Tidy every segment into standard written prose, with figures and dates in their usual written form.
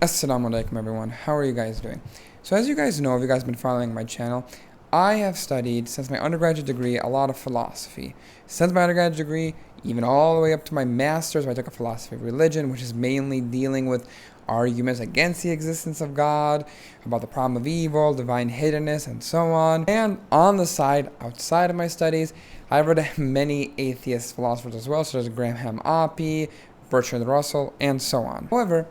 Assalamu alaikum everyone, how are you guys doing? So as you guys know, if you guys have been following my channel, I have studied, since my undergraduate degree, a lot of philosophy. Since my undergraduate degree, even all the way up to my master's, where I took a philosophy of religion, which is mainly dealing with arguments against the existence of God, about the problem of evil, divine hiddenness, and so on. And on the side, outside of my studies, I've read many atheist philosophers as well, such as Graham Oppy, Bertrand Russell, and so on. However,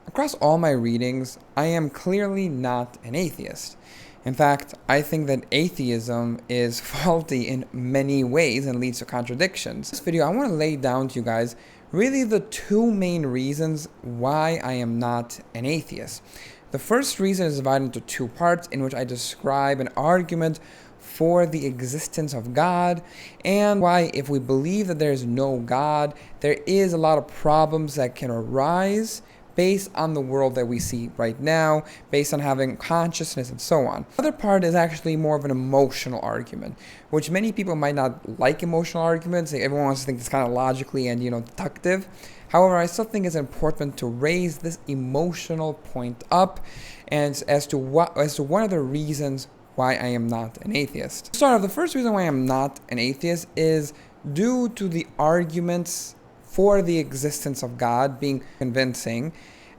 across all my readings, I am clearly not an atheist. In fact, I think that atheism is faulty in many ways and leads to contradictions. In this video, I want to lay down to you guys really the two main reasons why I am not an atheist. The first reason is divided into two parts, in which I describe an argument for the existence of God and why, if we believe that there is no God, there is a lot of problems that can arise based on the world that we see right now, based on having consciousness and so on. The other part is actually more of an emotional argument, which many people might not like emotional arguments. Everyone wants to think it's kind of logically and, deductive. However, I still think it's important to raise this emotional point up and as to one of the reasons why I am not an atheist. To start off, the first reason why I'm not an atheist is due to the arguments for the existence of God being convincing,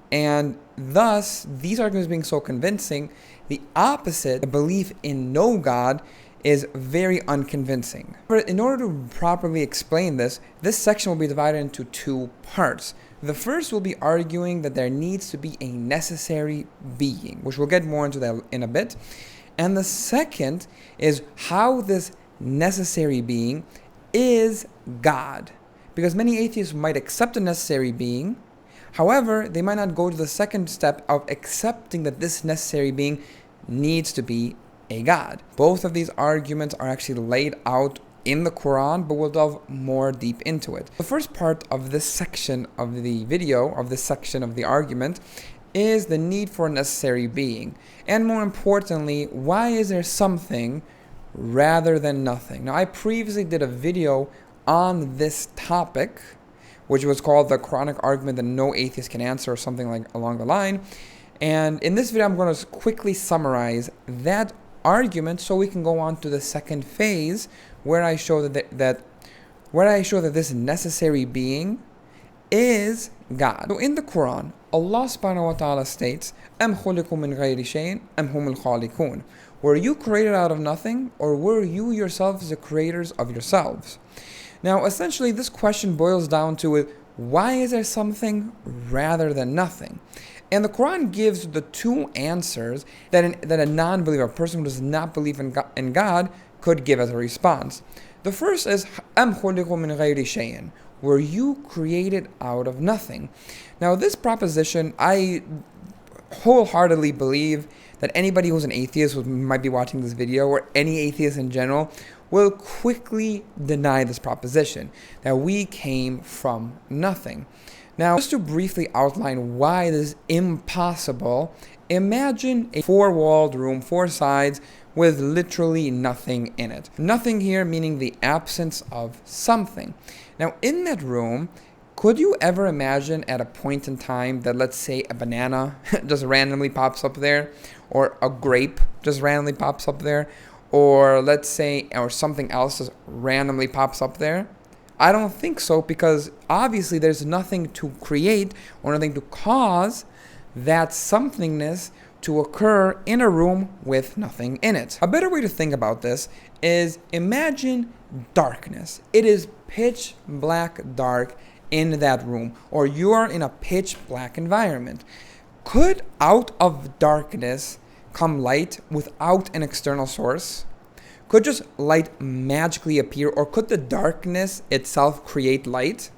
and thus these arguments being so convincing, the opposite, the belief in no God, is very unconvincing. But in order to properly explain this section will be divided into two parts. The first will be arguing that there needs to be a necessary being, which we'll get more into that in a bit. And the second is how this necessary being is God. Because many atheists might accept a necessary being, however, they might not go to the second step of accepting that this necessary being needs to be a God. Both of these arguments are actually laid out in the Quran, but we'll delve more deep into it. The first part of this section of the video, of this section of the argument, is the need for a necessary being. And more importantly, why is there something rather than nothing? Now, I previously did a video on this topic, which was called the Quranic argument that no atheist can answer, or something like along the line. And in this video, I'm going to quickly summarize that argument so we can go on to the second phase, where I show that this necessary being is God. So in the Quran, Allah subhanahu wa ta'ala states, "Am khuliqu min ghayri shayin, am humul khaliqun." Were you created out of nothing, or were you yourselves the creators of yourselves? Now, essentially, this question boils down to why is there something rather than nothing? And the Quran gives the two answers that a non-believer, a person who does not believe in God, could give as a response. The first is, "Am khuliqu min ghayri shayin." Were you created out of nothing? Now, this proposition, I wholeheartedly believe that anybody who's an atheist who might be watching this video, or any atheist in general, will quickly deny this proposition, that we came from nothing. Now, just to briefly outline why this is impossible, imagine a four-walled room, four sides, with literally nothing in it. Nothing here meaning the absence of something. Now, in that room, could you ever imagine at a point in time that, let's say, a banana just randomly pops up there, or a grape just randomly pops up there, or let's say, or something else just randomly pops up there? I don't think so, because obviously there's nothing to create or nothing to cause that somethingness to occur in a room with nothing in it. A better way to think about this is, imagine darkness. It is pitch black dark in that room, or you are in a pitch black environment. Could out of darkness come light without an external source? Could just light magically appear, or could the darkness itself create light?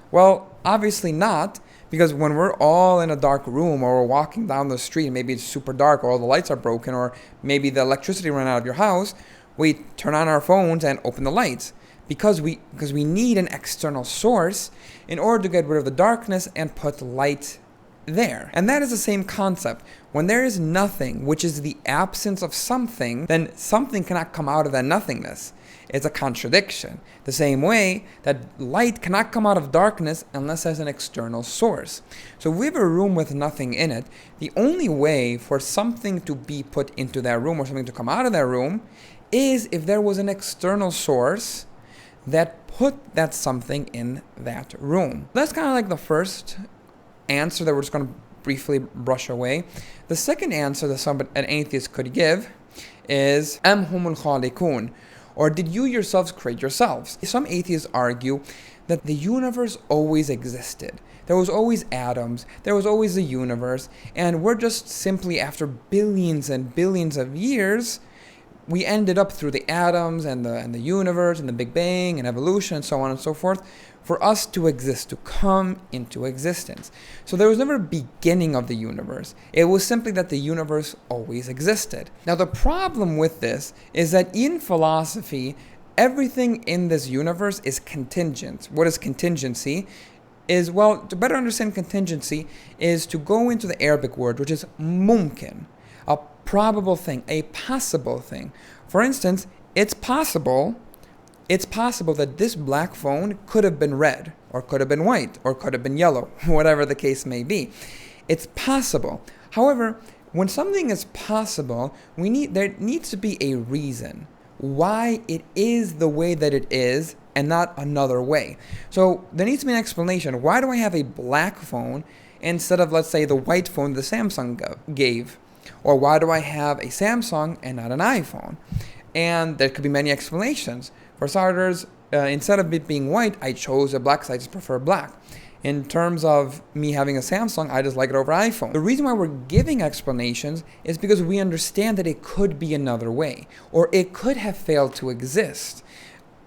Well, obviously not, because when we're all in a dark room, or we're walking down the street, maybe it's super dark, or all the lights are broken, or maybe the electricity ran out of your house, we turn on our phones and open the lights, because we need an external source in order to get rid of the darkness and put light there. And that is the same concept. When there is nothing, which is the absence of something, then something cannot come out of that nothingness. It's a contradiction. The same way that light cannot come out of darkness unless there's an external source. So if we have a room with nothing in it, the only way for something to be put into that room or something to come out of that room is if there was an external source that put that something in that room. That's kind of like the first answer that we're just going to briefly brush away. The second answer that an atheist could give is Am humul khaliqun, or did you yourselves create yourselves? Some atheists argue that the universe always existed. There was always atoms, there was always the universe, and we're just simply, after billions and billions of years, we ended up through the atoms and the universe and the Big Bang and evolution and so on and so forth for us to exist, to come into existence. So there was never a beginning of the universe. It was simply that the universe always existed. Now the problem with this is that in philosophy, everything in this universe is contingent. What is contingency? To better understand contingency is to go into the Arabic word, which is mumkin, a probable thing, a possible thing. For instance, it's possible that this black phone could have been red, or could have been white, or could have been yellow, whatever the case may be. It's possible. However, when something is possible, there needs to be a reason why it is the way that it is and not another way. So there needs to be an explanation. Why do I have a black phone instead of, let's say, the white phone the Samsung gave? Or why do I have a Samsung and not an iPhone? And there could be many explanations. For starters, instead of it being white, I chose a black, so I just prefer black. In terms of me having a Samsung, I just like it over iPhone. The reason why we're giving explanations is because we understand that it could be another way, or it could have failed to exist.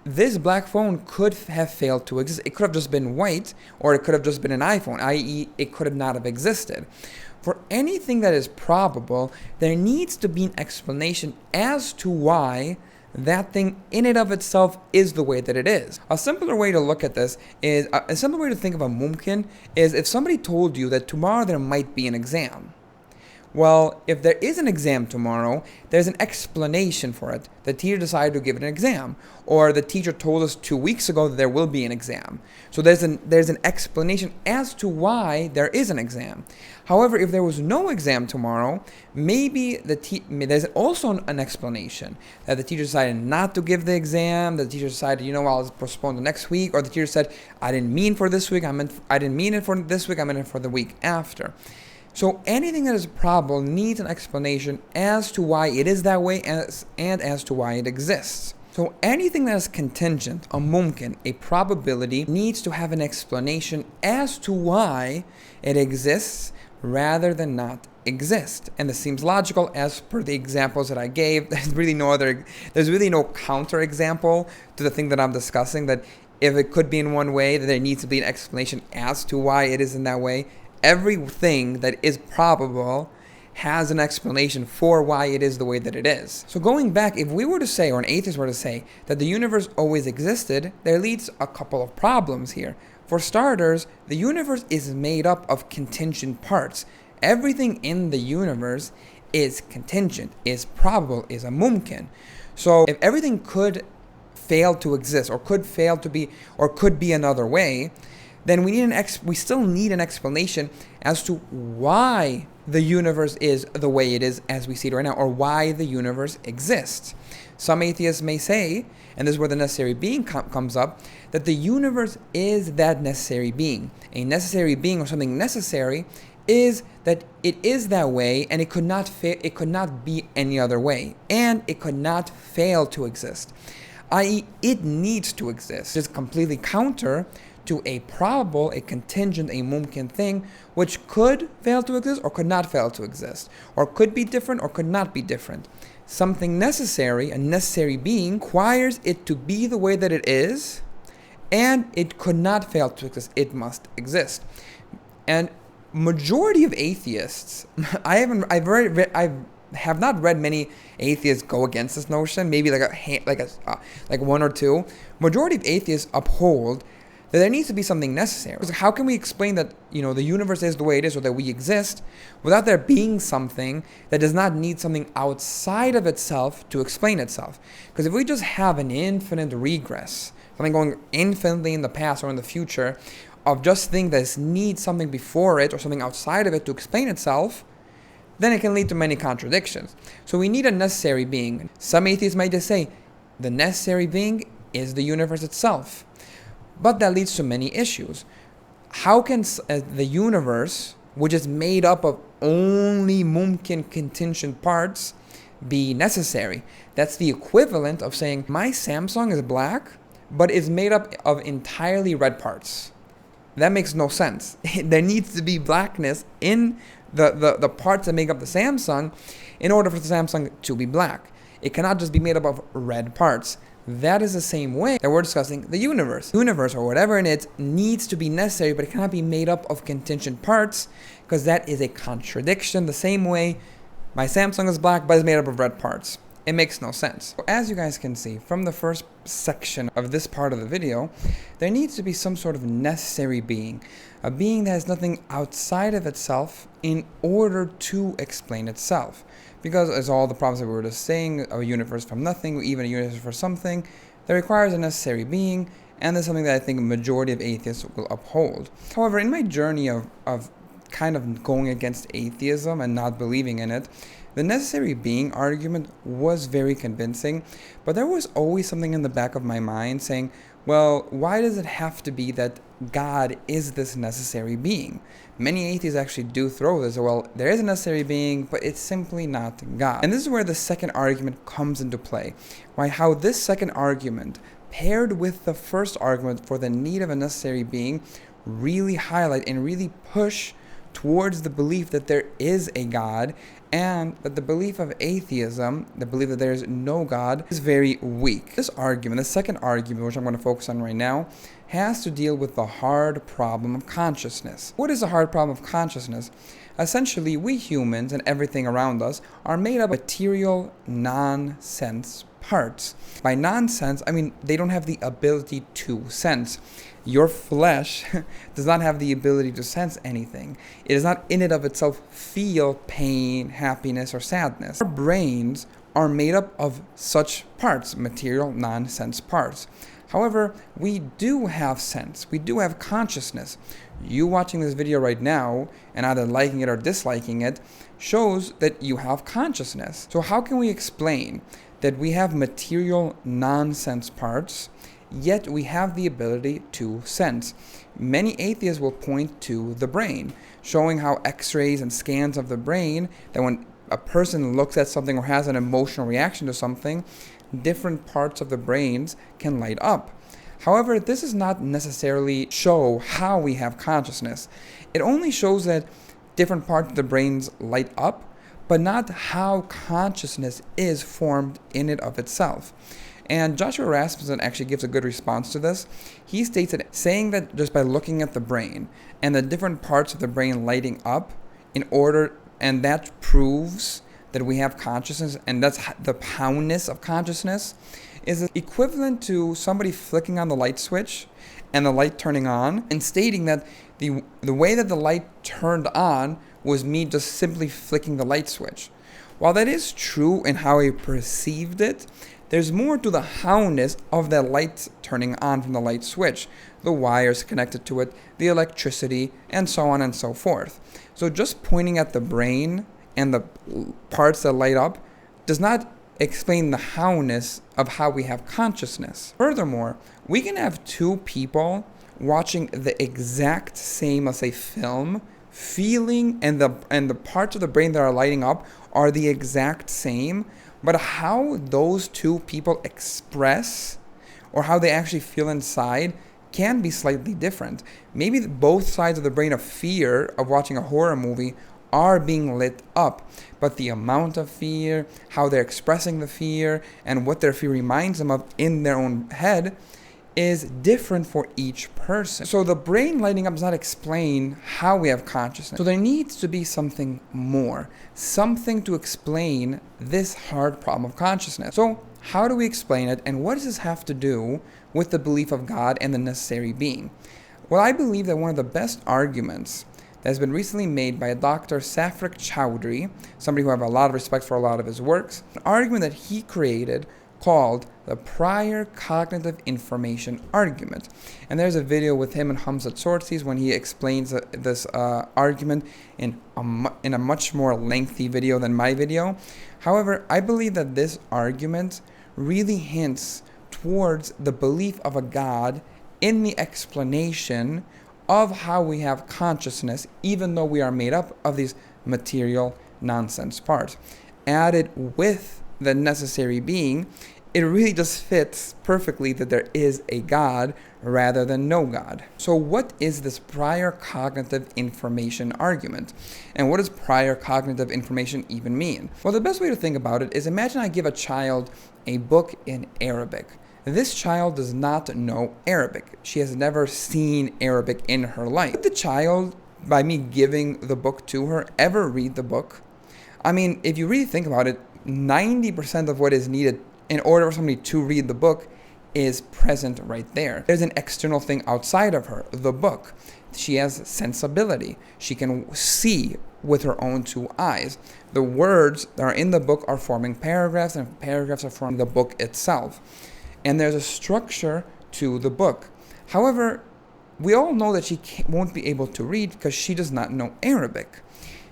This black phone could have failed to exist. It could have just been white, or it could have just been an iPhone, i.e. it could have not have existed. For anything that is probable, there needs to be an explanation as to why that thing in and of itself is the way that it is. A simpler way to look at this is, a simpler way to think of a mumkin is if somebody told you that tomorrow there might be an exam. Well, if there is an exam tomorrow, there's an explanation for it. The teacher decided to give it an exam, or the teacher told us 2 weeks ago that there will be an exam. So there's an explanation as to why there is an exam. However, if there was no exam tomorrow, maybe there's also an explanation that the teacher decided not to give the exam. The teacher decided, I'll postpone the next week, or the teacher said, I didn't mean for this week. I didn't mean it for this week. I meant it for the week after. So anything that is probable needs an explanation as to why it is that way and as to why it exists. So anything that is contingent, a mumkin, a probability, needs to have an explanation as to why it exists rather than not exist. And this seems logical as per the examples that I gave. There's really no counter example to the thing that I'm discussing, that if it could be in one way, that there needs to be an explanation as to why it is in that way. Everything that is probable has an explanation for why it is the way that it is. So going back, if we were to say, or an atheist were to say, that the universe always existed, there leads a couple of problems here. For starters, the universe is made up of contingent parts. Everything in the universe is contingent, is probable, is a mumkin. So if everything could fail to exist, or could fail to be, or could be another way, then we still need an explanation as to why the universe is the way it is as we see it right now, or why the universe exists. Some atheists may say, and this is where the necessary being comes up, that the universe is that necessary being. A necessary being, or something necessary, is that it is that way, and it could not be any other way, and it could not fail to exist. I.e., it needs to exist. It's completely counter to a probable, a contingent, a mumkin thing, which could fail to exist or could not fail to exist, or could be different or could not be different. Something necessary, a necessary being, requires it to be the way that it is, and it could not fail to exist. It must exist. And majority of atheists, I have not read many atheists go against this notion. Maybe like one or two. Majority of atheists uphold that there needs to be something necessary. Because how can we explain that, the universe is the way it is, or that we exist, without there being something that does not need something outside of itself to explain itself? Because if we just have an infinite regress, something going infinitely in the past or in the future, of just things that needs something before it or something outside of it to explain itself, then it can lead to many contradictions. So we need a necessary being. Some atheists might just say, the necessary being is the universe itself. But that leads to many issues. How can the universe, which is made up of only mumkin contingent parts, be necessary? That's the equivalent of saying, my Samsung is black, but is made up of entirely red parts. That makes no sense. There needs to be blackness in the parts that make up the Samsung in order for the Samsung to be black. It cannot just be made up of red parts. That is the same way that we're discussing the universe. The universe, or whatever in it, needs to be necessary, but it cannot be made up of contingent parts, because that is a contradiction. The same way my Samsung is black, but it's made up of red parts. It makes no sense. As you guys can see from the first section of this part of the video, there needs to be some sort of necessary being, a being that has nothing outside of itself in order to explain itself. Because as all the problems that we were just saying, a universe from nothing, even a universe for something, that requires a necessary being, and that's something that I think a majority of atheists will uphold. However, in my journey of kind of going against atheism and not believing in it, the necessary being argument was very convincing, but there was always something in the back of my mind saying, well, why does it have to be that God is this necessary being? Many atheists actually do throw this, well, there is a necessary being, but it's simply not God. And this is where the second argument comes into play. How this second argument, paired with the first argument for the need of a necessary being, really highlight and really push towards the belief that there is a God, and that the belief of atheism, the belief that there is no God, is very weak. This argument, the second argument, which I'm going to focus on right now, has to deal with the hard problem of consciousness. What is the hard problem of consciousness? Essentially, we humans and everything around us are made up of material nonsense parts. By nonsense, I mean they don't have the ability to sense. Your flesh does not have the ability to sense anything. It does not in and of itself feel pain, happiness, or sadness. Our brains are made up of such parts, material nonsense parts. However, we do have sense. We do have consciousness. You watching this video right now, and either liking it or disliking it, shows that you have consciousness. So how can we explain that we have material nonsense parts, yet we have the ability to sense? Many atheists will point to the brain, showing how x-rays and scans of the brain, that when a person looks at something or has an emotional reaction to something, different parts of the brains can light up. However, this does not necessarily show how we have consciousness. It only shows that different parts of the brains light up, but not how consciousness is formed in and of itself. And Joshua Rasmussen actually gives a good response to this. He states that saying that just by looking at the brain and the different parts of the brain lighting up and that proves that we have consciousness, and that's the poundness of consciousness, is equivalent to somebody flicking on the light switch and the light turning on, and stating that the way that the light turned on was me just simply flicking the light switch. While that is true in how I perceived it, there's more to the howness of that light turning on from the light switch, the wires connected to it, the electricity, and so on and so forth. So just pointing at the brain and the parts that light up does not explain the howness of how we have consciousness. Furthermore, we can have two people watching the exact same, let's say, film, feeling, and the parts of the brain that are lighting up are the exact same, but how those two people express or how they actually feel inside can be slightly different. Maybe both sides of the brain of fear of watching a horror movie are being lit up, but the amount of fear, how they're expressing the fear, and what their fear reminds them of in their own head is different for each person. So the brain lighting up does not explain how we have consciousness. So there needs to be something more, something to explain this hard problem of consciousness. So how do we explain it, and what does this have to do with the belief of God and the necessary being. Well, I believe that one of the best arguments that has been recently made by Dr. Safrik Chowdhury, somebody who I have a lot of respect for a lot of his works, an argument that he created called the prior cognitive information argument. And there's a video with him and Hamza Tsortsis when he explains this argument in a much more lengthy video than my video. However, I believe that this argument really hints towards the belief of a God in the explanation of how we have consciousness, even though we are made up of these material nonsense parts. Added with the necessary being, it really just fits perfectly that there is a God rather than no God. So what is this prior cognitive information argument? And what does prior cognitive information even mean? Well, the best way to think about it is imagine I give a child a book in Arabic. This child does not know Arabic. She has never seen Arabic in her life. Would the child, by me giving the book to her, ever read the book? I mean, if you really think about it, 90% of what is needed in order for somebody to read the book is present right there. There's an external thing outside of her, the book. She has sensibility. She can see with her own two eyes. The words that are in the book are forming paragraphs, and paragraphs are forming the book itself. And there's a structure to the book. However, we all know that she won't be able to read because she does not know Arabic.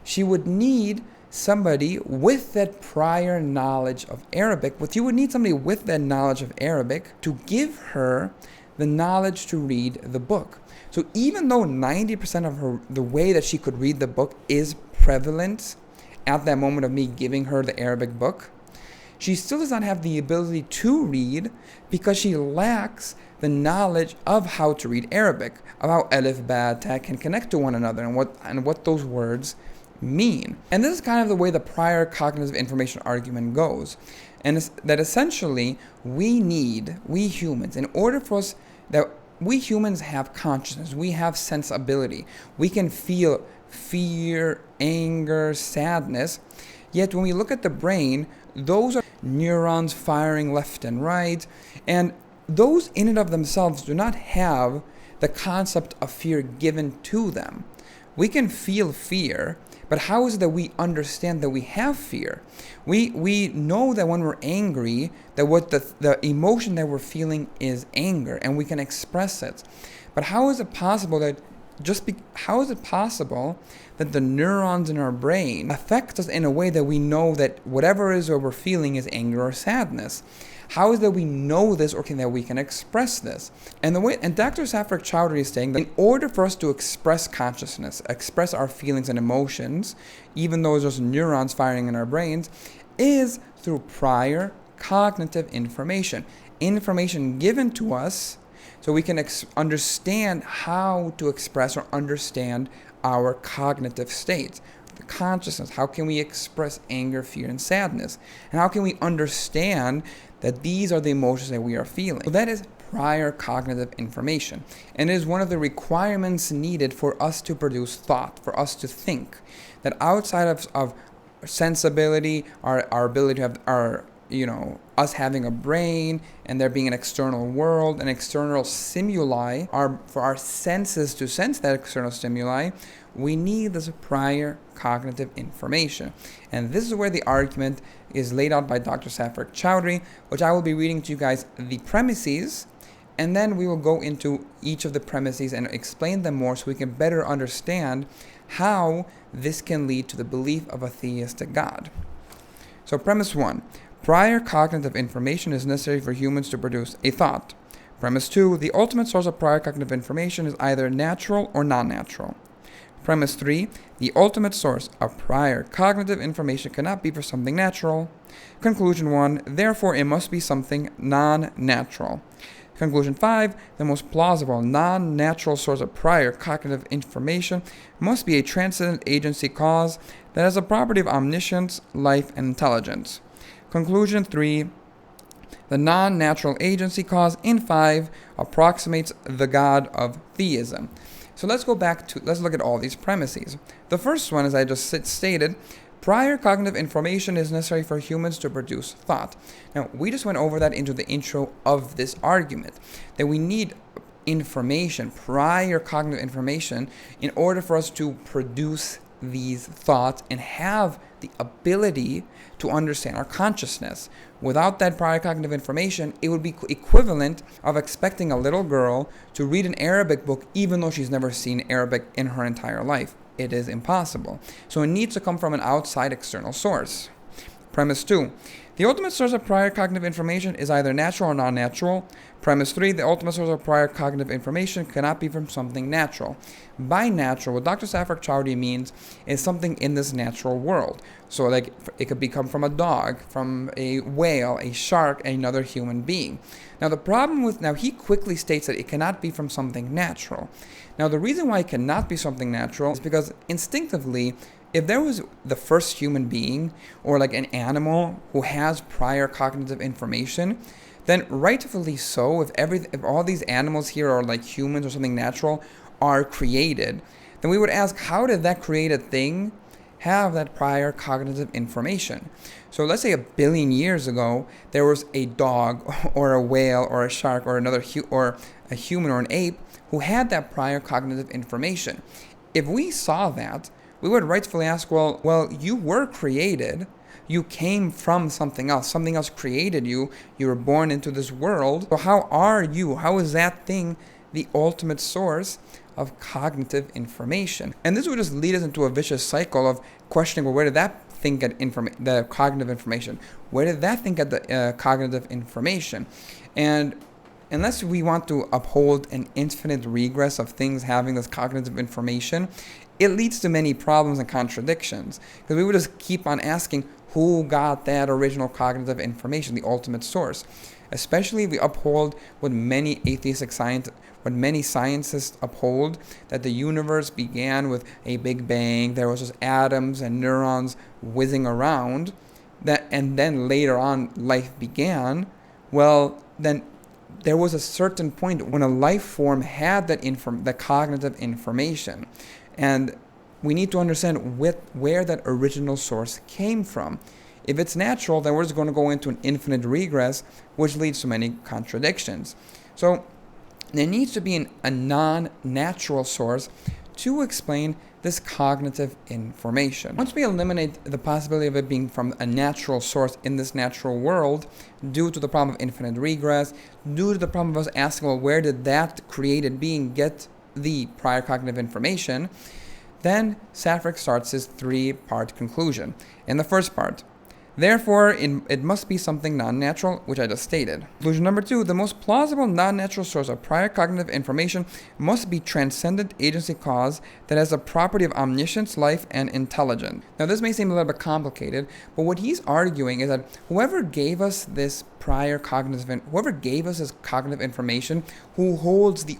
She would need somebody with that prior knowledge of Arabic, but you would need somebody with that knowledge of Arabic to give her the knowledge to read the book. So even though 90% of the way that she could read the book is prevalent at that moment of me giving her the Arabic book, she still does not have the ability to read because she lacks the knowledge of how to read Arabic, of how alif, ba, ta can connect to one another and what those words mean. And this is kind of the way the prior cognitive information argument goes. And it's that essentially we humans, in order for us, that we humans have consciousness, we have sensibility, we can feel fear, anger, sadness. Yet when we look at the brain, those are neurons firing left and right, and those in and of themselves do not have the concept of fear given to them. We can feel fear, but how is it that we understand that we have fear? We know that when we're angry, that what the emotion that we're feeling is anger, and we can express it. But how is it possible that that the neurons in our brain affect us in a way that we know that whatever it is that we're feeling is anger or sadness? How is that we know this, or that we can express this? And Dr. Safrik Chowdhury is saying that in order for us to express consciousness, express our feelings and emotions, even though there's neurons firing in our brains, is through prior cognitive information given to us, so we can understand how to express or understand our cognitive states, the consciousness. How can we express anger, fear, and sadness? And how can we understand that these are the emotions that we are feeling? So that is prior cognitive information. And it is one of the requirements needed for us to produce thought, for us to think. That outside of sensibility, our ability to have us having a brain and there being an external world, an external stimuli, for our senses to sense that external stimuli, we need this prior cognitive information. And this is where the argument is laid out by Dr. Safrik Chowdhury, which I will be reading to you guys the premises, and then we will go into each of the premises and explain them more so we can better understand how this can lead to the belief of a theistic God. So premise 1. Prior cognitive information is necessary for humans to produce a thought. Premise 2. The ultimate source of prior cognitive information is either natural or non-natural. Premise 3. The ultimate source of prior cognitive information cannot be for something natural. Conclusion 1. Therefore, it must be something non-natural. Conclusion 5. The most plausible non-natural source of prior cognitive information must be a transcendent agency cause that has a property of omniscience, life, and intelligence. Conclusion 3. The non-natural agency cause in 5 approximates the God of theism. So let's look at all these premises. The first one, as I just stated, Prior cognitive information is necessary for humans to produce thought. Now, we just went over that into the intro of this argument, that we need information, prior cognitive information, in order for us to produce these thoughts and have the ability to understand our consciousness. Without that prior cognitive information, it would be equivalent of expecting a little girl to read an Arabic book even though she's never seen Arabic in her entire life. It is impossible. So it needs to come from an outside external source. Premise 2. The ultimate source of prior cognitive information is either natural or non-natural. Premise 3. The ultimate source of prior cognitive information cannot be from something natural. By natural, what Dr. Safar Chowdhury means is something in this natural world. So like it could come from a dog, from a whale, a shark, and another human being. Now the problem with, now he quickly states that it cannot be from something natural. Now the reason why it cannot be something natural is because instinctively, if there was the first human being or like an animal who has prior cognitive information, then rightfully so, if all these animals here are like humans or something natural are created, then we would ask, how did that created thing have that prior cognitive information? So let's say 1 billion years ago, there was a dog or a whale or a shark or or a human or an ape who had that prior cognitive information. If we saw that, we would rightfully ask, well, you were created. You came from something else. Something else created you. You were born into this world. So how are you? How is that thing the ultimate source of cognitive information? And this would just lead us into a vicious cycle of questioning, well, where did that thing get the cognitive information? Where did that thing get the cognitive information? And unless we want to uphold an infinite regress of things having this cognitive information, it leads to many problems and contradictions. Because we would just keep on asking, who got that original cognitive information, the ultimate source? Especially if we uphold what many scientists uphold, that the universe began with a big bang, there was just atoms and neurons whizzing around, and then later on life began. Well, then there was a certain point when a life form had the cognitive information. And we need to understand where that original source came from. If it's natural, then we're just going to go into an infinite regress, which leads to many contradictions. So there needs to be a non-natural source to explain this cognitive information. Once we eliminate the possibility of it being from a natural source in this natural world, due to the problem of infinite regress, due to the problem of us asking, well, where did that created being get the prior cognitive information, then Safar starts his 3-part conclusion. In the first part, therefore, it must be something non-natural, which I just stated. Conclusion number 2, the most plausible non-natural source of prior cognitive information must be transcendent agency cause that has the property of omniscience, life, and intelligence. Now, this may seem a little bit complicated, but what he's arguing is that whoever gave us this cognitive information, whoever holds the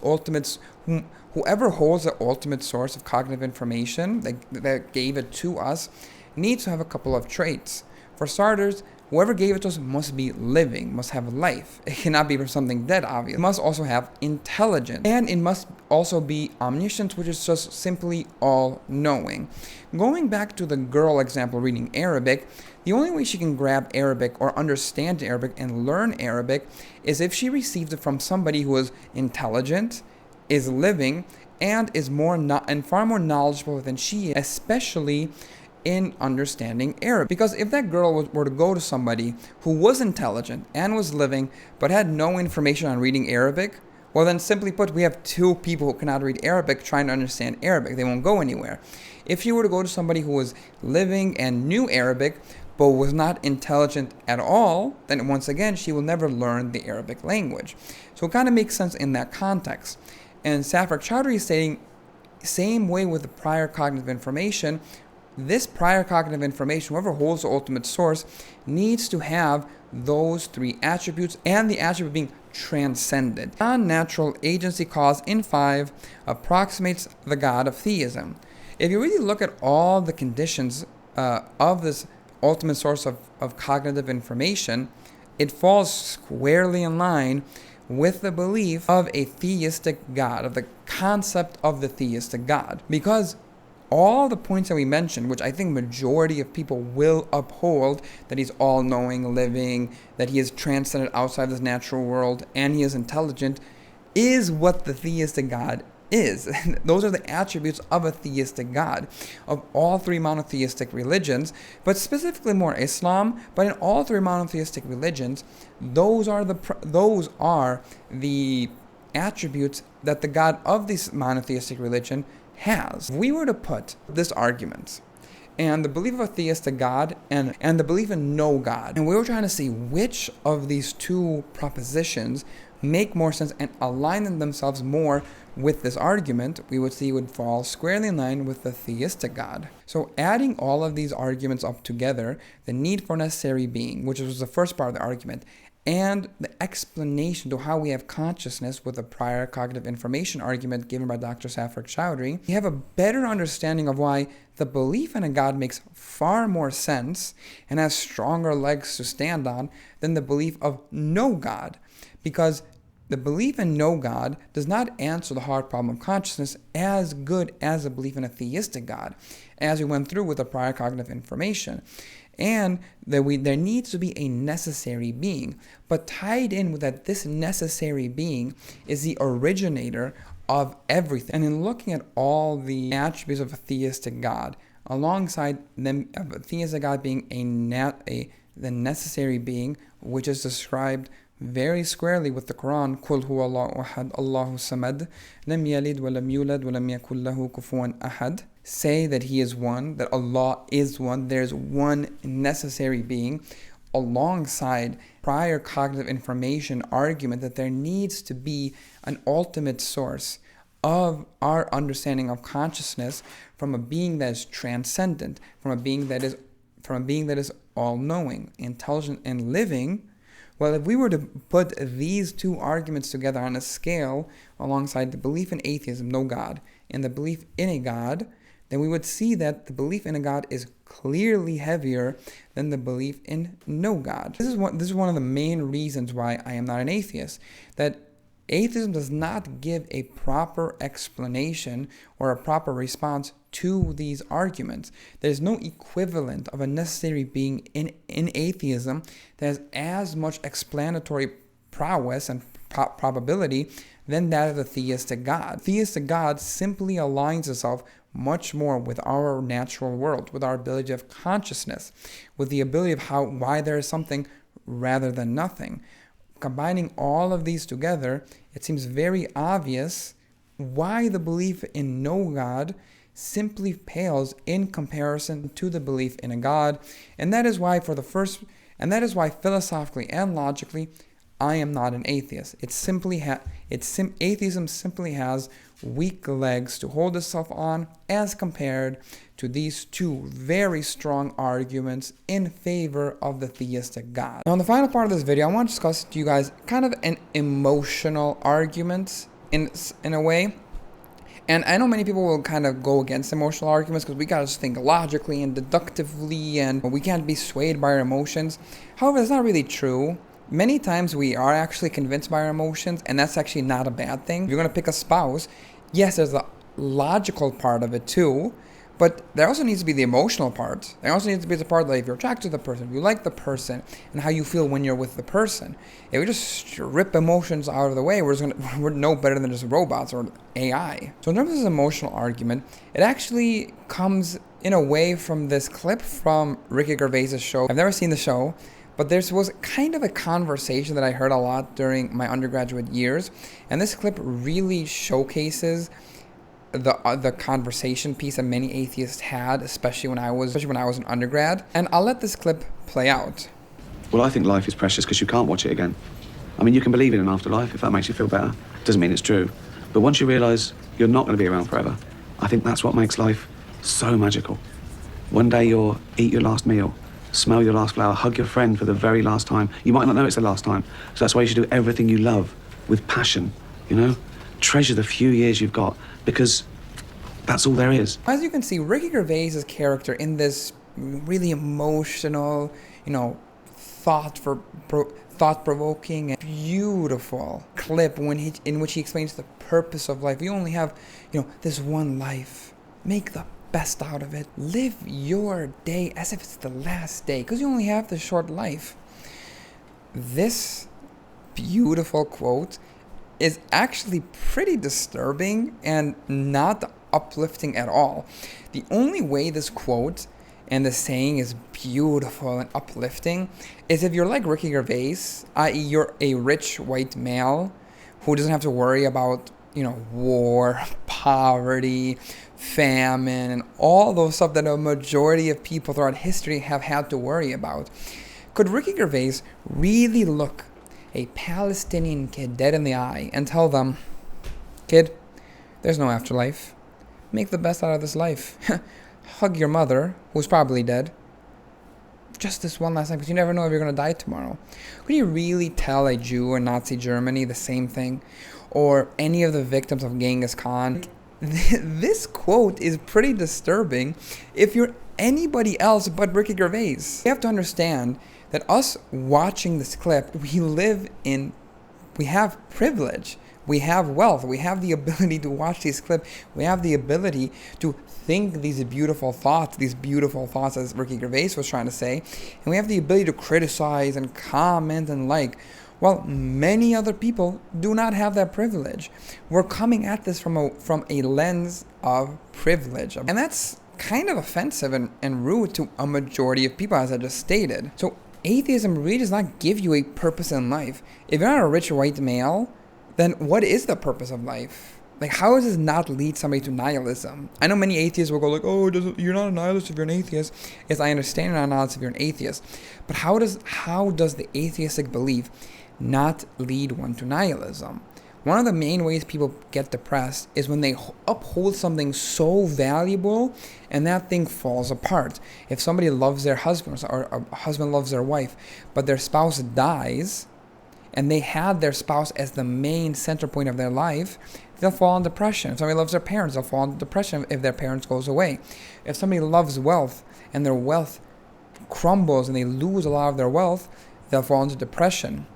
ultimate source of cognitive information that gave it to us, needs to have a couple of traits. For starters, whoever gave it to us must be living, must have life. It cannot be from something dead, obviously. It must also have intelligence. And it must also be omniscience, which is just simply all-knowing. Going back to the girl example reading Arabic, the only way she can grab Arabic or understand Arabic and learn Arabic is if she received it from somebody who is intelligent, is living, and is far more knowledgeable than she is, especially in understanding Arabic. Because if that girl were to go to somebody who was intelligent and was living but had no information on reading Arabic, well then simply put, we have 2 people who cannot read Arabic trying to understand Arabic. They won't go anywhere. If you were to go to somebody who was living and knew Arabic but was not intelligent at all, then once again she will never learn the Arabic language. So it kind of makes sense in that context. And Safar Chowdhury is stating, same way with the prior cognitive information, this prior cognitive information, whoever holds the ultimate source, needs to have those 3 attributes, and the attribute being transcendent. Non-natural agency cause in 5 approximates the God of theism. If you really look at all the conditions of this ultimate source of cognitive information, it falls squarely in line with the belief of a theistic God, of the concept of the theistic God. Because all the points that we mentioned, which I think majority of people will uphold, that he's all-knowing, living, that he is transcendent outside this natural world, and he is intelligent, is what the theistic God is. Those are the attributes of a theistic God, of all three monotheistic religions, but specifically more Islam. But in all three monotheistic religions, those are the attributes that the God of this monotheistic religion has. If we were to put this argument and the belief of a theistic God and the belief in no God, and we were trying to see which of these two propositions make more sense and align themselves more with this argument, we would see would fall squarely in line with the theistic God. So adding all of these arguments up together, the need for necessary being, which was the first part of the argument, and the explanation to how we have consciousness with the prior cognitive information argument given by Dr. Safar Chowdhury, we have a better understanding of why the belief in a God makes far more sense and has stronger legs to stand on than the belief of no God. Because the belief in no God does not answer the hard problem of consciousness as good as a belief in a theistic God, as we went through with the prior cognitive information. And that there needs to be a necessary being. But tied in with that, this necessary being is the originator of everything. And in looking at all the attributes of a theistic God, alongside them, of a theistic God being the necessary being, which is described very squarely with the Quran, Qul huwa Allahu ahad, Allahu samad, lam yalid wa lam yulad wa lam yakul lahu kufuwan ahad. Say that he is one, that Allah is one, there's one necessary being, alongside prior cognitive information argument that there needs to be an ultimate source of our understanding of consciousness from a being that is transcendent, from a being that is all-knowing, intelligent, and living. Well, if we were to put these two arguments together on a scale alongside the belief in atheism, no God, and the belief in a God, then we would see that the belief in a God is clearly heavier than the belief in no God. This is one of the main reasons why I am not an atheist, that atheism does not give a proper explanation or a proper response to these arguments. There's no equivalent of a necessary being in atheism that has as much explanatory prowess and probability than that of the theistic God. Theistic God simply aligns itself much more with our natural world, with our ability of consciousness, with the ability of why there is something rather than nothing. Combining all of these together, it seems very obvious why the belief in no God simply pales in comparison to the belief in a God, and that is why philosophically and logically, I am not an atheist. Atheism simply has weak legs to hold itself on as compared to these two very strong arguments in favor of the theistic God. Now, in the final part of this video, I want to discuss to you guys kind of an emotional argument in a way. And I know many people will kind of go against emotional arguments because we got to think logically and deductively, and we can't be swayed by our emotions. However, that's not really true. Many times we are actually convinced by our emotions, and that's actually not a bad thing. If you're going to pick a spouse, yes, there's the logical part of it too, but there also needs to be the emotional part. There also needs to be the part that if you're attracted to the person, if you like the person, and how you feel when you're with the person. If we just strip emotions out of the way, we're no better than just robots or AI. So in terms of this emotional argument, it actually comes in a way from this clip from Ricky Gervais's show. I've never seen the show, but there was kind of a conversation that I heard a lot during my undergraduate years, and this clip really showcases the conversation piece that many atheists had, especially when I was an undergrad. And I'll let this clip play out. Well, I think life is precious because you can't watch it again. I mean, you can believe in an afterlife if that makes you feel better. Doesn't mean it's true. But once you realise you're not going to be around forever, I think that's what makes life so magical. One day you'll eat your last meal, smell your last flower, hug your friend for the very last time. You might not know it's the last time. So that's why you should do everything you love with passion, you know? Treasure the few years you've got, because that's all there is. As you can see, Ricky Gervais's character in this really emotional, thought-provoking and beautiful clip in which he explains the purpose of life. You only have, this one life. Make the best out of it. Live your day as if it's the last day, because you only have this short life. This beautiful quote is actually pretty disturbing and not uplifting at all. The only way this quote and the saying is beautiful and uplifting is if you're like Ricky Gervais, i.e. you're a rich white male who doesn't have to worry about, war, poverty, famine, and all those stuff that a majority of people throughout history have had to worry about. Could Ricky Gervais really look a Palestinian kid dead in the eye and tell them, kid, there's no afterlife. Make the best out of this life. Hug your mother, who's probably dead, just this one last time, because you never know if you're going to die tomorrow. Could you really tell a Jew in Nazi Germany the same thing? Or any of the victims of Genghis Khan? This quote is pretty disturbing if you're anybody else but Ricky Gervais. You have to understand that us watching this clip, we have privilege. We have wealth. We have the ability to watch these clips. We have the ability to think these beautiful thoughts as Ricky Gervais was trying to say. And we have the ability to criticize and comment and like. Well, many other people do not have that privilege. We're coming at this from a lens of privilege. And that's kind of offensive and rude to a majority of people, as I just stated. So atheism really does not give you a purpose in life. If you're not a rich white male, then what is the purpose of life? Like, how does this not lead somebody to nihilism? I know many atheists will go like, oh, you're not a nihilist if you're an atheist. Yes, I understand you're not a nihilist if you're an atheist. But how does the atheistic belief not lead one to nihilism? One of the main ways people get depressed is when they uphold something so valuable and that thing falls apart. If somebody loves their husband or a husband loves their wife, but their spouse dies, and they had their spouse as the main center point of their life, they'll fall in depression. If somebody loves their parents, they'll fall in depression if their parents goes away. If somebody loves wealth and their wealth crumbles and they lose a lot of their wealth, they'll fall into depression.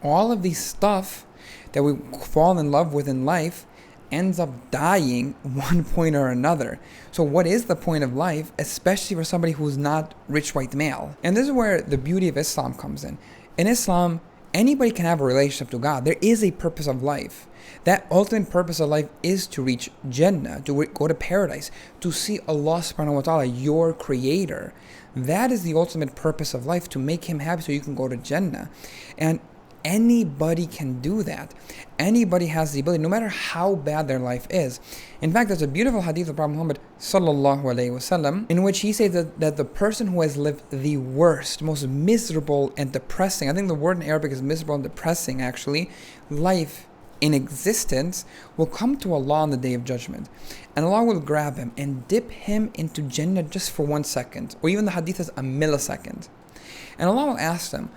All of these stuff that we fall in love with in life ends up dying one point or another. So what is the point of life, especially for somebody who's not rich white male? And this is where the beauty of Islam comes in. In Islam, anybody can have a relationship to God. There is a purpose of life. That ultimate purpose of life is to reach Jannah, to go to paradise, to see Allah subhanahu wa ta'ala, your creator. That is the ultimate purpose of life, to make him happy so you can go to Jannah. And anybody can do that. Anybody has the ability, no matter how bad their life is. In fact, there's a beautiful hadith of Prophet Muhammad sallallahu alaihi wasallam, in which he says that the person who has lived the worst, most miserable and depressing, I think the word in Arabic is miserable and depressing actually, life in existence, will come to Allah on the Day of Judgment. And Allah will grab him and dip him into Jannah just for 1 second, or even the hadith is a millisecond. And Allah will ask them,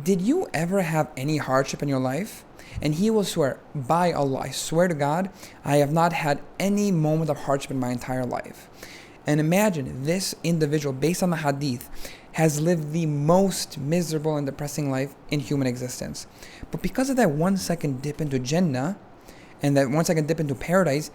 did you ever have any hardship in your life? And he will swear, by Allah, I swear to God, I have not had any moment of hardship in my entire life. And imagine this individual, based on the hadith, has lived the most miserable and depressing life in human existence. But because of that 1 second dip into Jannah, and that 1 second dip into paradise,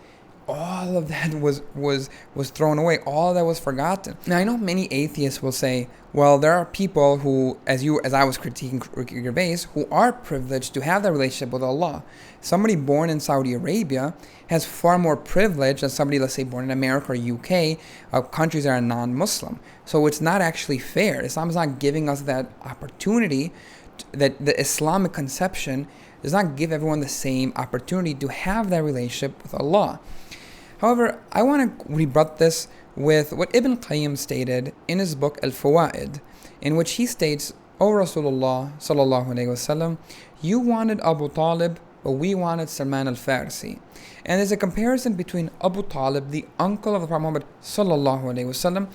all of that was thrown away. All of that was forgotten. Now, I know many atheists will say, well, there are people who, as I was critiquing Ricky Gervais, who are privileged to have that relationship with Allah. Somebody born in Saudi Arabia has far more privilege than somebody, let's say, born in America or UK, countries that are non-Muslim. So it's not actually fair. Islam is not giving us that opportunity, that the Islamic conception does not give everyone the same opportunity to have that relationship with Allah. However, I want to rebut this with what Ibn Qayyim stated in his book Al-Fawaid, in which he states, O Rasulullah sallallahu alayhi wasallam, you wanted Abu Talib, but we wanted Salman al-Farsi. And there's a comparison between Abu Talib, the uncle of the Prophet Muhammad sallallahu alayhi wasallam,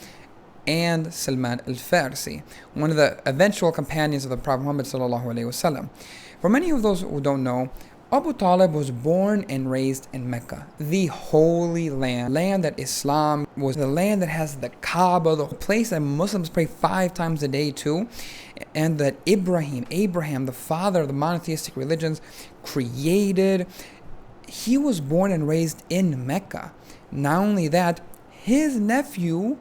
and Salman al-Farsi, one of the eventual companions of the Prophet Muhammad sallallahu alayhi wasallam. For many of those who don't know, Abu Talib was born and raised in Mecca, the holy land that Islam was, the land that has the Kaaba, the place that Muslims pray 5 times a day to, and that Abraham, the father of the monotheistic religions, created. He was born and raised in Mecca. Not only that, his nephew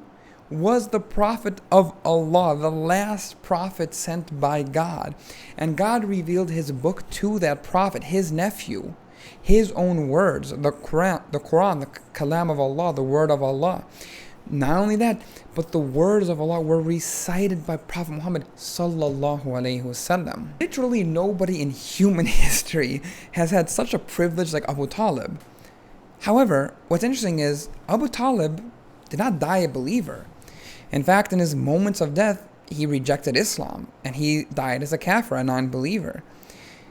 was the prophet of Allah, the last prophet sent by God. And God revealed his book to that prophet, his nephew, his own words, the Quran, the Kalam of Allah, the word of Allah. Not only that, but the words of Allah were recited by Prophet Muhammad sallallahu alaihi wasallam. Literally nobody in human history has had such a privilege like Abu Talib. However, what's interesting is Abu Talib did not die a believer. In fact, in his moments of death, he rejected Islam and he died as a kafir, a non-believer.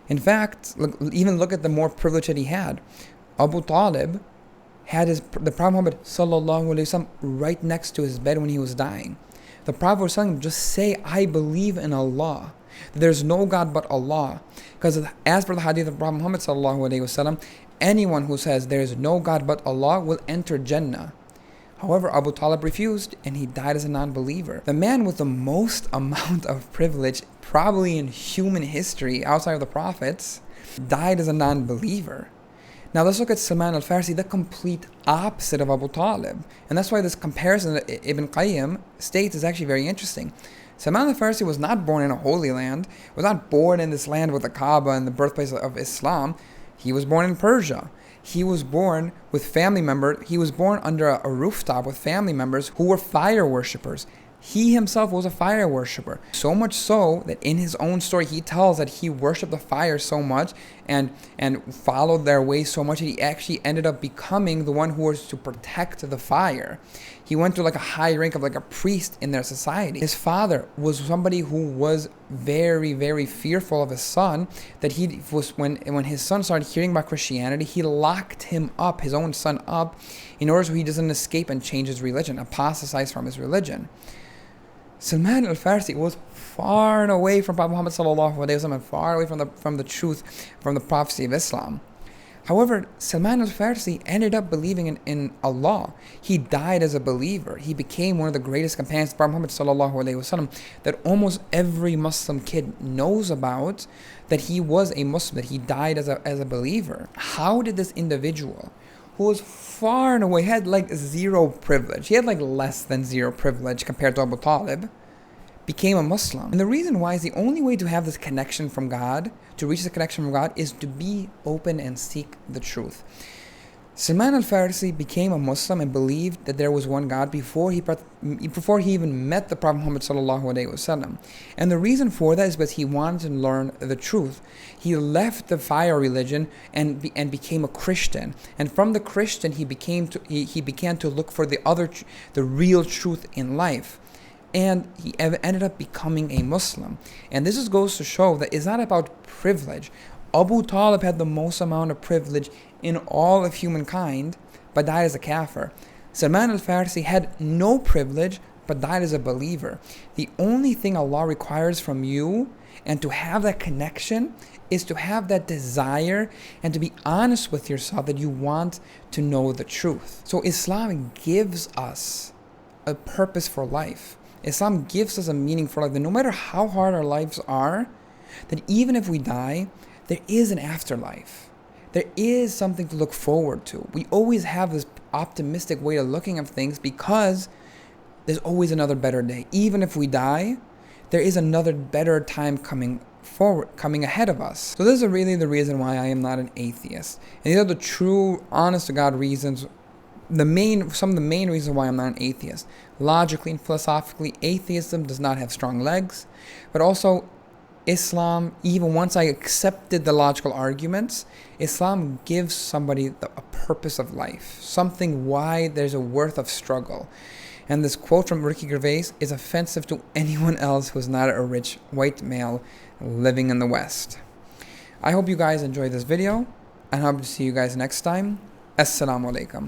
In fact, look at the more privilege that he had. Abu Talib had the Prophet Muhammad sallallahu alaihi wasallam right next to his bed when he was dying. The Prophet was telling him, just say, I believe in Allah. There's no God but Allah. Because as per the hadith of Prophet Muhammad sallallahu alaihi wasallam, anyone who says there is no God but Allah will enter Jannah. However, Abu Talib refused and he died as a non-believer. The man with the most amount of privilege probably in human history outside of the prophets died as a non-believer. Now let's look at Salman al-Farsi, the complete opposite of Abu Talib. And that's why this comparison that Ibn Qayyim states is actually very interesting. Salman al-Farsi was not born in a holy land, was not born in this land with the Kaaba and the birthplace of Islam. He was born in Persia. He was born with family members. He was born under a rooftop with family members who were fire worshippers. He himself was a fire worshipper. So much so that in his own story, he tells that he worshipped the fire so much and followed their ways so much that he actually ended up becoming the one who was to protect the fire. He went to like a high rank of like a priest in their society. His father was somebody who was very, very fearful of his son, that he was, when his son started hearing about Christianity, he locked him up, his own son up, in order so he doesn't escape and change his religion, apostatize from his religion. Salman al-Farsi was far and away from Prophet Muhammad sallallahu alaihi wasallam, far away from the truth, from the prophecy of Islam. However, Salman al-Farsi ended up believing in Allah. He died as a believer. He became one of the greatest companions of Prophet Muhammad sallallahu alaihi wasallam that almost every Muslim kid knows about, that he was a Muslim, that he died as a believer. How did this individual, who was far and away, had like zero privilege, he had like less than zero privilege compared to Abu Talib, became a Muslim? And the reason why is the only way to have this connection from God, to reach the connection from God, is to be open and seek the truth. Salman al-Farsi became a Muslim and believed that there was one God before he even met the Prophet Muhammad sallallahu alaihi wasallam. And the reason for that is because he wanted to learn the truth. He left the fire religion and became a Christian. And from the Christian, he began to look for the real truth in life. And he ended up becoming a Muslim. And this just goes to show that it's not about privilege. Abu Talib had the most amount of privilege in all of humankind, but died as a kafir. Salman al-Farsi had no privilege, but died as a believer. The only thing Allah requires from you, and to have that connection, is to have that desire and to be honest with yourself that you want to know the truth. So Islam gives us a purpose for life. Islam gives us a meaning for life, that no matter how hard our lives are, that even if we die, there is an afterlife. There is something to look forward to. We always have this optimistic way of looking at things because there's always another better day. Even if we die, there is another better time coming ahead of us. So this is really the reason why I am not an atheist. And these are the true, honest to God reasons, some of the main reasons why I'm not an atheist. Logically and philosophically, atheism does not have strong legs, but also Islam, even once I accepted the logical arguments, Islam gives somebody a purpose of life, something why there's a worth of struggle. And this quote from Ricky Gervais is offensive to anyone else who's not a rich white male living in the West. I hope you guys enjoyed this video, and I hope to see you guys next time. Assalamu alaikum.